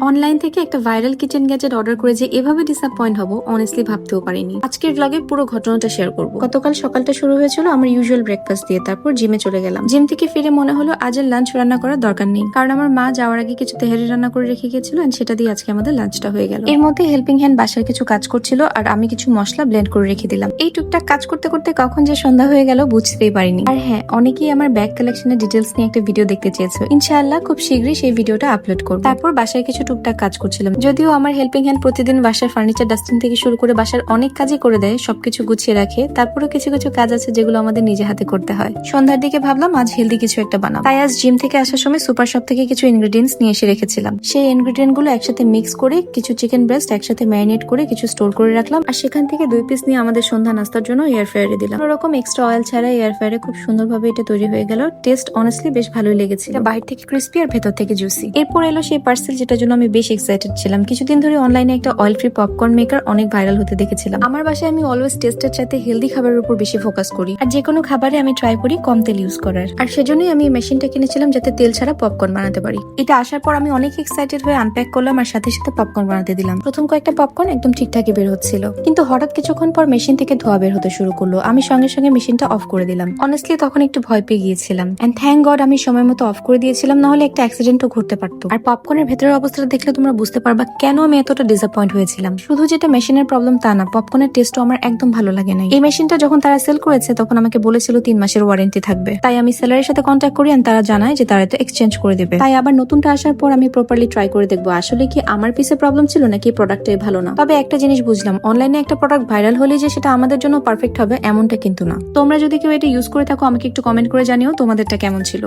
Online থেকে একটা viral kitchen gadget order করে যে এভাবে ডিসঅ্যাপয়েন্ট হবো অনেস্টলি ভাবতেও পারিনি। আজকের ব্লগে পুরো ঘটনাটা শেয়ার করব। গতকাল সকালটা শুরু হয়েছিল আমার ইউজুয়াল ব্রেকফাস্ট দিয়ে, তারপর জিমে চলে গেলাম। জিম থেকে ফিরে মনে হলো আজের লাঞ্চ রান্না করার দরকার নেই, কারণ আমার মা যাওয়ার আগে কিছু তেহারি রান্না করে রেখে গেছিল এন্ড সেটা দিয়ে আজকে আমাদের লাঞ্চটা হয়ে গেল। এর মধ্যে হেল্পিং হ্যান্ড বাসার কিছু কাজ করছিল আর আমি কিছু মশলা ব্লেন্ড করে রেখে দিলাম। এই টুকটাক কাজ করতে করতে কখন যে সন্ধ্যা হয়ে গেল বুঝতেই পারিনি। আর হ্যাঁ, অনেকেই আমার ব্যাগ কালেকশনের ডিটেলস নিয়ে একটা ভিডিও দেখতে চেয়েছো। ইনশাআল্লাহ খুব শীঘ্রই সেই ভিডিওটা আপলোড করব। তারপর বাসায় কিছু টুকটাক কাজ করছিলাম। যদিও আমার হেল্পিং হ্যান্ড প্রতিদিন বাসার ফার্নিচার ডাস্টিং থেকে শুরু করে বাসার অনেক কাজই করে দেয়, সবকিছু গুছিয়ে রাখে, তারপরেও কিছু কিছু কাজ আছে যেগুলো আমাদের নিজে হাতে করতে হয়। সন্ধ্যার দিকে ভাবলাম আজ হেলদি কিছু একটা বানাবো, তাই আজ জিম থেকে আসার সময় সুপার শপ থেকে কিছু ইনগ্রেডিয়েন্টস নিয়ে এসে রেখেছিলাম। সেই ইনগ্রেডিয়েন্ট গুলো একসাথে মিক্স করে কিছু চিকেন ব্রেস্ট একসাথে ম্যারিনেট করে কিছু স্টোর করে রাখলাম, আর সেখান থেকে 2 পিস নিয়ে আমাদের সন্ধ্যা নাস্তার জন্য এয়ার ফ্রায়ারে দিলাম। ওরকম এক্সট্রা অয়েল ছাড়া এয়ার ফ্রায়ারে খুব সুন্দরভাবে এটা তৈরি হয়ে গেল। টেস্ট অনেস্টলি বেশ ভালোই লেগেছিল, বাইরে থেকে ক্রিস্পি আর ভেতর থেকে জুসি। এরপর এলো সেই পার্সেল যেটার জন্য আমি বেশ এক্সাইটেড ছিলাম। কিছুদিন ধরে অনলাইনে একটা অয়েল ফ্রি পপকর্ন মেকার অনেক ভাইরাল হতে দেখেছিলাম। আমার বাসায় আমি অলওয়েজ টেস্টের চাইতে হেলদি খাবারের উপর বেশি ফোকাস করি, আর যে কোনো খাবারে আমি ট্রাই করি কম তেল ইউজ করার। আর সেজন্যই আমি এই মেশিনটা কিনেছিলাম যাতে তেল ছাড়া পপকর্ন বানাতে পারি। এটা আসার পর আমি অনেক এক্সাইটেড হয়ে আনপ্যাক করলাম আর সাথে সাথে পপকর্ন বানাতে দিলাম। প্রথম কয়েকটা পপকর্ন একদম ঠিকঠাকই বের হচ্ছিল, কিন্তু হঠাৎ কিছুক্ষণ পর মেশিন থেকে ধোয়া বের হতে শুরু করলো। আমি সঙ্গে সঙ্গে মেশিনটা অফ করে দিলাম। অনেস্টলি তখন একটু ভয় পেয়ে গিয়েছিলাম, এন্ড থ্যাংক গড আমি সময় মতো অফ করে দিয়েছিলাম, না হলে একটা অ্যাক্সিডেন্টও ঘটতে পারতো। আর পপকর্নের ভেতরের অবস্থাটা দেখলে তোমরা বুঝতে পারবা কেন আমি এতটা ডিসঅ্যাপয়েন্ট হয়েছিলাম। শুধু যেটা মেশিনের প্রবলেম তা না, পপকর্নের টেস্টও আমার একদম ভালো লাগে না। এই মেশিনটা যখন তারা সেল করেছে তখন আমাকে বলেছিল 3 মাসের ওয়ারেন্টি থাকবে, তাই আমি সেলারের সাথে কন্ট্যাক্ট করি আর তারা জানায় যে তারা এটা এক্সচেঞ্জ করে দেবে। তাই আবার নতুনটা আসার পর আমি প্রপারলি ট্রাই করে দেখবো আসলে কি আমার পিসে প্রবলেম ছিল নাকি প্রোডাক্টটাই ভালো না। তবে একটা জিনিস বুঝলাম, অনলাইনে একটা প্রোডাক্ট ভাইরাল হলে যে সেটা আমাদের জন্য পারফেক্ট হবে এমনটা কিন্তু না। তোমরা যদি কেউ এটা ইউজ করে থাকো আমাকে একটু কমেন্ট করে জানিও তোমাদেরটা কেমন ছিল।